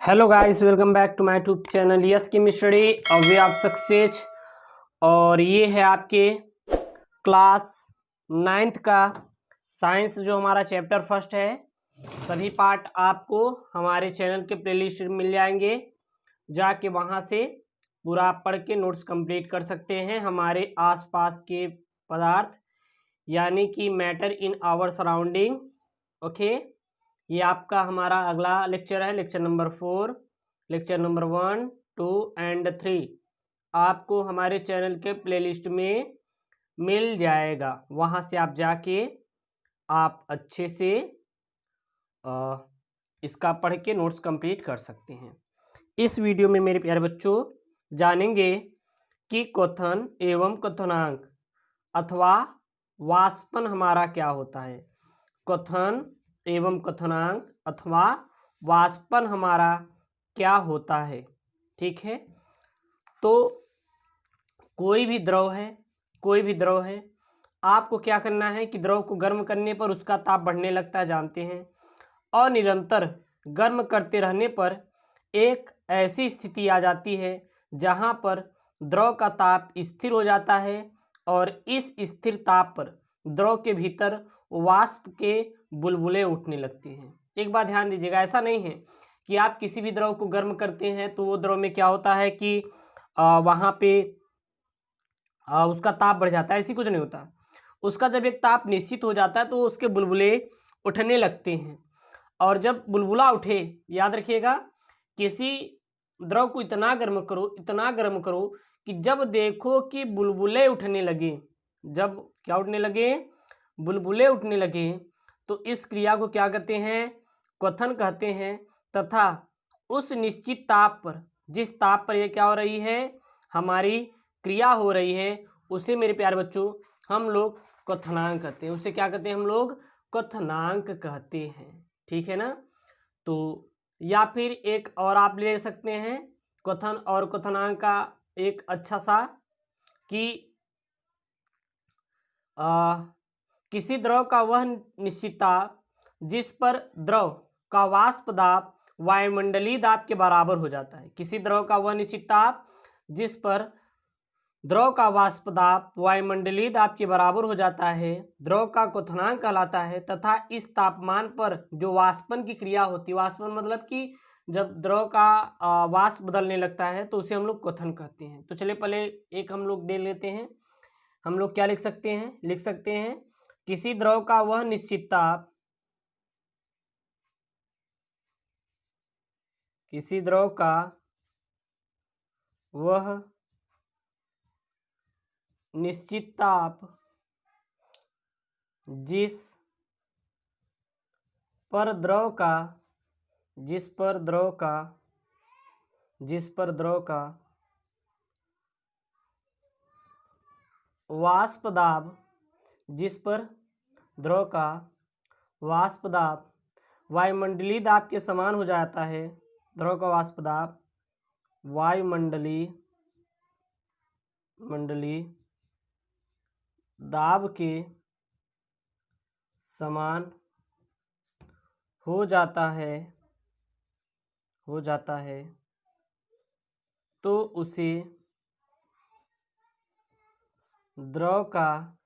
Hello guys, welcome back to my YouTube channel yes chemistry और way of success. और ये है आपके क्लास 9th का साइंस जो हमारा चैप्टर फर्स्ट है। सभी पार्ट आपको हमारे चैनल के प्लेलिस्ट में मिल जाएंगे, जाके वहाँ से पूरा आप पढ़ के नोट्स कंप्लीट कर सकते हैं। हमारे आसपास के पदार्थ यानी कि matter in our surrounding. Okay, ये आपका हमारा अगला लेक्चर है, lecture number 4। Lecture number 1, 2 and 3 आपको हमारे चैनल के प्लेलिस्ट में मिल जाएगा। वहाँ से आप जाके आप अच्छे से इसका पढ़ के नोट्स कंप्लीट कर सकते हैं। इस वीडियो में मेरे प्यारे बच्चों जानेंगे कि क्वथन एवं क्वथनांक अथवा वाष्पन हमारा क्या होता है। क्वथन एवं क्वथनांक अथवा वाष्पन हमारा क्या होता है। ठीक है, तो कोई भी द्रव है, आपको क्या करना है कि द्रव को गर्म करने पर उसका ताप बढ़ने लगता है, जानते हैं। और निरंतर गर्म करते रहने पर एक ऐसी स्थिति आ जाती है जहाँ पर द्रव का ताप स्थिर हो जाता है और इस स्थिर ताप पर द्रव के भीतर वाष्प के बुलबुले उठने लगते हैं। एक बात ध्यान दीजिएगा, ऐसा नहीं है कि आप किसी भी द्रव को गर्म करते हैं तो वो द्रव में क्या होता है कि वहाँ पे उसका ताप बढ़ जाता है, ऐसी कुछ नहीं होता। उसका जब एक ताप निश्चित हो जाता है तो उसके बुलबुले उठने लगते हैं। और जब बुलबुला उठे, याद रखिएगा, किसी द्रव को इतना गर्म करो कि जब देखो कि बुलबुले उठने लगे, जब क्या उठने लगे, बुलबुले उठने लगे, तो इस क्रिया को क्या कहते हैं, क्वथन कहते हैं। तथा उस निश्चित ताप पर, जिस ताप पर यह क्या हो रही है, हमारी क्रिया हो रही है, उसे मेरे प्यारे बच्चों हम लोग क्वथनांक कहते हैं। उसे क्या कहते हैं, हम लोग क्वथनांक कहते हैं। ठीक है ना। तो या फिर एक और आप ले सकते हैं क्वथन और क्वथनांक का एक अच्छा सा कि किसी द्रव का वह निश्चित ताप जिस पर द्रव का वाष्प दाब वायुमंडलीय दाब के बराबर हो जाता है। किसी द्रव का वह निश्चित ताप जिस पर द्रव का वाष्प दाब वायुमंडलीय दाब के बराबर हो जाता है, द्रव का क्वथनांक कहलाता है। तथा इस तापमान पर जो वाष्पन की क्रिया होती है, वाष्पन मतलब कि जब द्रव का वाष्प बदलने लगता है तो उसे हम लोग क्वथन कहते हैं। तो चलिए पहले एक हम लोग दे लेते हैं। हम लोग क्या लिख सकते हैं, लिख सकते हैं किसी द्रव का वह निश्चित ताप, किसी द्रव का वह निश्चित ताप जिस पर द्रव का वाष्प दाब, जिस पर द्रव का वाष्प दाब वायुमंडलीय दाब के समान हो जाता है, द्रव का वाष्प दाब मंडलीय दाब के समान हो जाता है, तो उसे द्रव का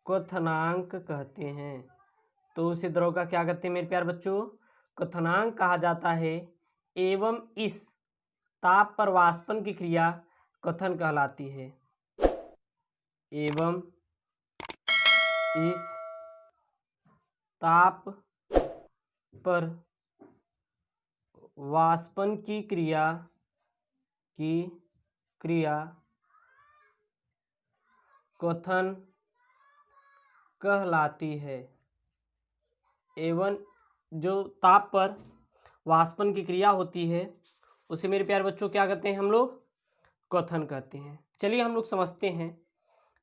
क्वथनांक कहते हैं। तो उसे द्रव का क्या कहते हैं मेरे प्यारे बच्चों, क्वथनांक कहा जाता है। एवं इस ताप पर वाष्पन की क्रिया क्वथन कहलाती है। एवं इस ताप पर वाष्पन की क्रिया क्वथन कहलाती है। एवं जो ताप पर वाष्पन की क्रिया होती है उसे मेरे प्यारे बच्चों क्या कहते हैं, हम लोग क्वथन कहते हैं। चलिए हम लोग समझते हैं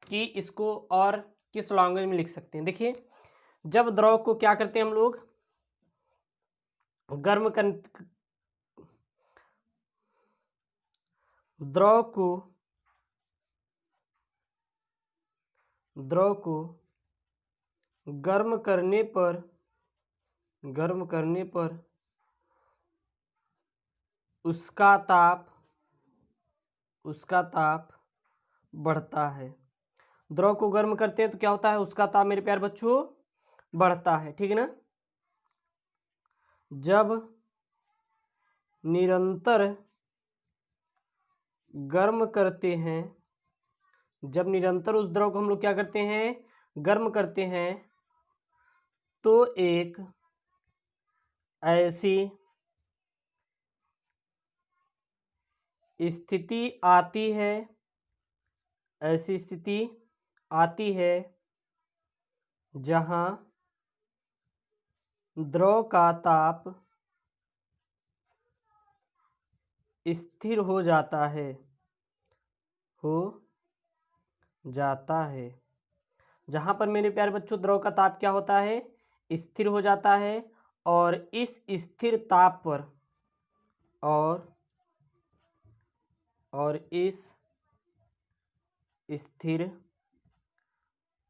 कि इसको और किस लैंग्वेज में लिख सकते हैं। देखिए, जब द्रव को क्या करते हैं हम लोग, गर्म कर द्रव को गर्म करने पर उसका ताप बढ़ता है। द्रव को गर्म करते हैं तो क्या होता है, उसका ताप मेरे प्यारे बच्चों बढ़ता है, ठीक है ना। जब निरंतर गर्म करते हैं, जब निरंतर उस द्रव को हम लोग क्या करते हैं, गर्म करते हैं, तो एक ऐसी स्थिति आती है, ऐसी स्थिति आती है जहां द्रव का ताप स्थिर हो जाता है, हो जाता है। जहां पर मेरे प्यारे बच्चों द्रव का ताप क्या होता है, स्थिर हो जाता है, और इस स्थिर ताप पर और इस स्थिर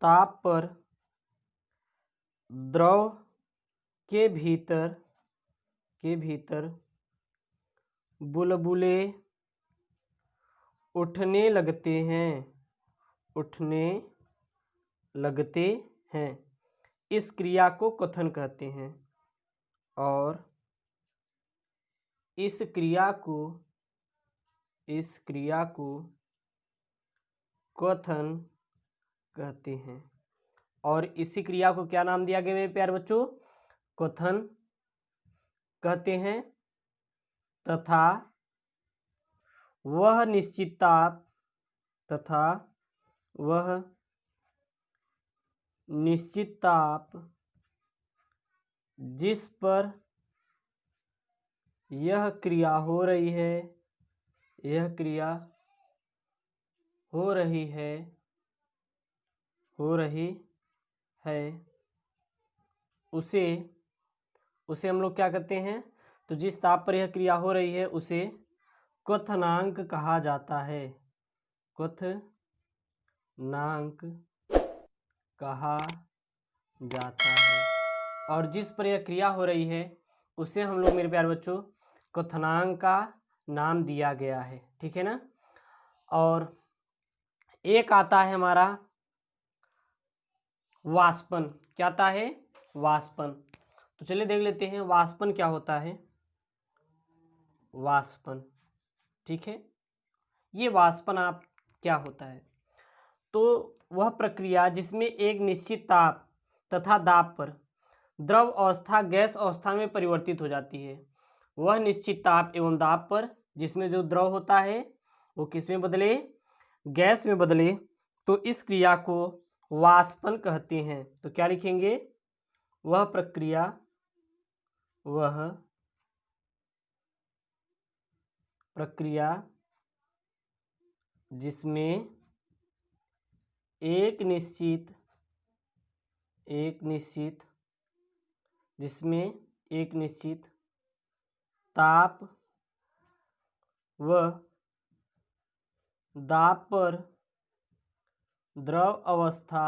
ताप पर द्रव के भीतर बुलबुले उठने लगते हैं। इस क्रिया को क्वथन कहते हैं, और इस क्रिया को क्वथन कहते हैं। और इसी क्रिया को क्या नाम दिया गया मेरे प्यारे बच्चों, क्वथन कहते हैं। तथा वह निश्चित ताप जिस पर यह क्रिया हो रही है, उसे हम लोग क्या कहते हैं, तो जिस ताप पर यह क्रिया हो रही है उसे क्वथनांक कहा जाता है, क्वथनांक कहा जाता है। और जिस पर यह क्रिया हो रही है उसे हम लोग मेरे प्यारे बच्चों क्वथनांक का नाम दिया गया है, ठीक है ना। और एक आता है हमारा वाष्पन। क्या आता है, वाष्पन। तो चलिए देख लेते हैं वाष्पन क्या होता है। वाष्पन, ठीक है, ये वाष्पन आप क्या होता है, तो वह प्रक्रिया जिसमें एक निश्चित ताप तथा दाब पर द्रव अवस्था गैस अवस्था में परिवर्तित हो जाती है। वह निश्चित ताप एवं दाब पर जिसमें जो द्रव होता है वो किस में बदले, गैस में बदले, तो इस क्रिया को वाष्पन कहते हैं। तो क्या लिखेंगे, वह प्रक्रिया जिसमें एक निश्चित ताप व दाब पर द्रव अवस्था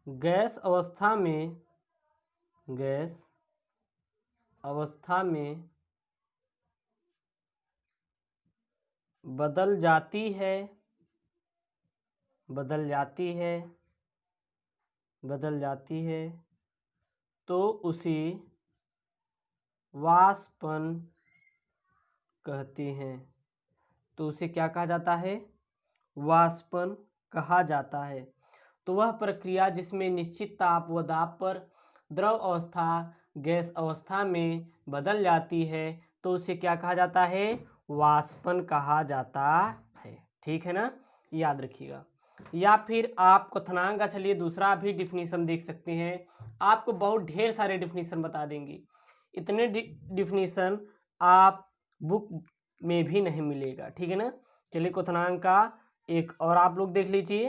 गैस अवस्था में बदल जाती है, तो उसे वाष्पन कहते हैं। तो उसे क्या कहा जाता है, वाष्पन कहा जाता है। तो वह प्रक्रिया जिसमें निश्चित ताप व दाब पर द्रव अवस्था गैस अवस्था में बदल जाती है, तो उसे क्या कहा जाता है, वाष्पन कहा जाता है, ठीक है ना, याद रखिएगा। या फिर आप क्वथनांक का चलिए दूसरा भी डिफिनीशन देख सकते हैं। आपको बहुत ढेर सारे डिफिनीशन बता देंगे, इतने डिफिनीशन आप बुक में भी नहीं मिलेगा, ठीक है ना। चलिए क्वथनांक का एक और आप लोग देख लीजिए।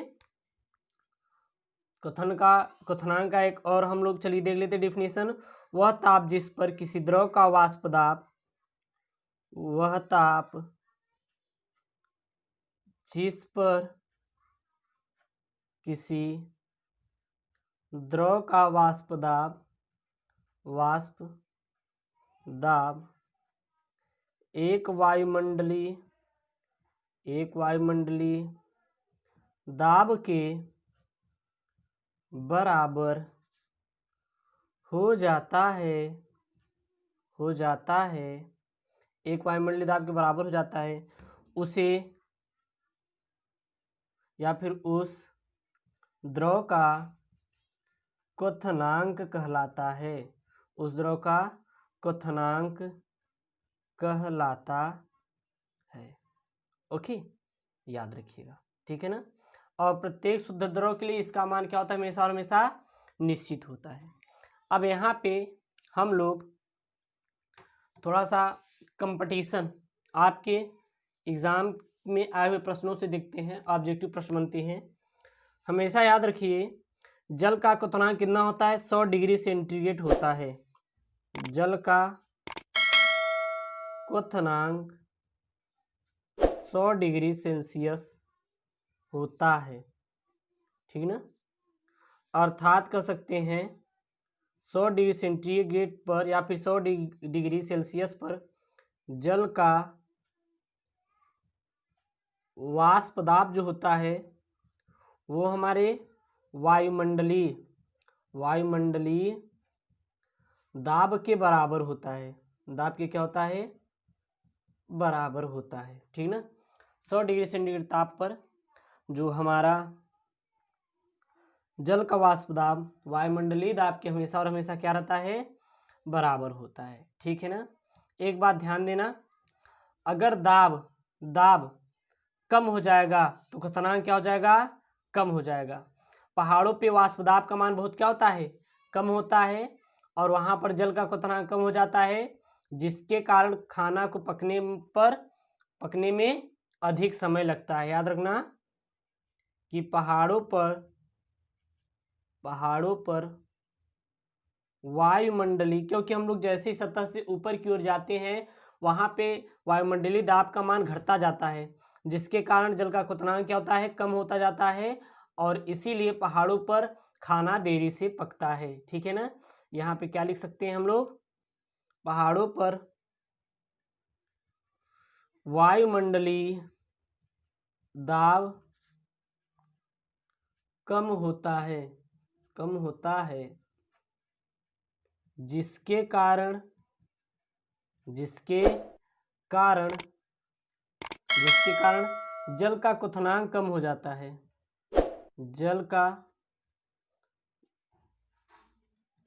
क्वथनांक का एक और हम लोग चलिए देख लेते डिफिनीशन। वह ताप जिस पर किसी द्रव का वाष्प दाब, वह ताप जिस पर किसी द्रव का वाष्प दाब वाष्प दाब एक वायुमंडलीय दाब के बराबर हो जाता है एक वायुमंडलीय दाब के बराबर हो जाता है उसे या फिर उस द्रव का क्वथनांक कहलाता है। उस द्रव का क्वथनांक कहलाता है। ओके, याद रखिएगा, ठीक है ना। और प्रत्येक शुद्ध द्रव के लिए इसका मान क्या होता है, हमेशा और हमेशा निश्चित होता है। अब यहाँ पे हम लोग थोड़ा सा कंपटीशन आपके एग्जाम में आए हुए प्रश्नों से देखते हैं, ऑब्जेक्टिव प्रश्न बनते हैं। हमेशा याद रखिए जल का क्वथनांक कितना होता है, 100 डिग्री सेंटीग्रेड होता है। जल का क्वथनांक 100 डिग्री सेल्सियस होता है, ठीक ना। अर्थात कह सकते हैं 100 डिग्री सेंटीग्रेड पर या फिर 100 डिग्री सेल्सियस पर जल का वाष्प दाब जो होता है वो हमारे वायुमंडलीय दाब के बराबर होता है। दाब के क्या होता है, बराबर होता है, ठीक ना। 100 डिग्री सेंटीग्रेड ताप पर जो हमारा जल का वाष्प दाब वायुमंडलीय दाब के हमेशा और हमेशा क्या रहता है, बराबर होता है, ठीक है ना। एक बात ध्यान देना, अगर दाब कम हो जाएगा तो क्वथनांक क्या हो जाएगा, कम हो जाएगा। पहाड़ों पे वाष्प दाब का मान बहुत क्या होता है, कम होता है, और वहां पर जल का क्वथनांक कम हो जाता है, जिसके कारण खाना को पकने में अधिक समय लगता है। याद रखना कि पहाड़ों पर वायुमंडलीय, क्योंकि हम लोग जैसे ही सतह से ऊपर की ओर जाते हैं वहां पे वायुमंडलीय दाब का मान घटता जाता है, जिसके कारण जल का क्वथनांक क्या होता है, कम होता जाता है, और इसीलिए पहाड़ों पर खाना देरी से पकता है, ठीक है ना। यहाँ पे क्या लिख सकते हैं हम लोग, पहाड़ों पर वायुमंडलीय दाब कम होता है जिसके कारण जल का क्वथनांक कम हो जाता है। जल का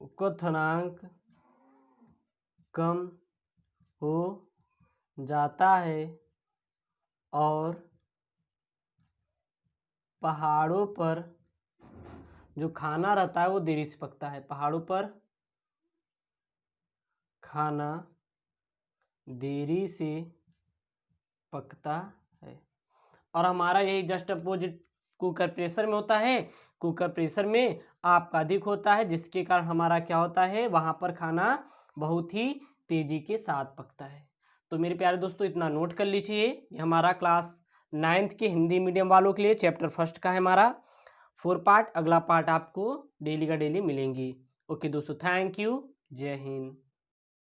क्वथनांक कम हो जाता है और पहाड़ों पर जो खाना रहता है वो देरी से पकता है। पहाड़ों पर खाना देरी से पकता है, और हमारा यही जस्ट अपोजिट कुकर प्रेशर में होता है। कुकर प्रेशर में आपका अधिक होता है, जिसके कारण हमारा क्या होता है, वहां पर खाना बहुत ही तेजी के साथ पकता है। तो मेरे प्यारे दोस्तों इतना नोट कर लीजिए, ये हमारा क्लास 9th के हिंदी मीडियम वालों के लिए चैप्टर 1 का है हमारा 4 पार्ट। अगला पार्ट आपको डेली का डेली मिलेंगी। ओके दोस्तों, थैंक यू, जय हिंद।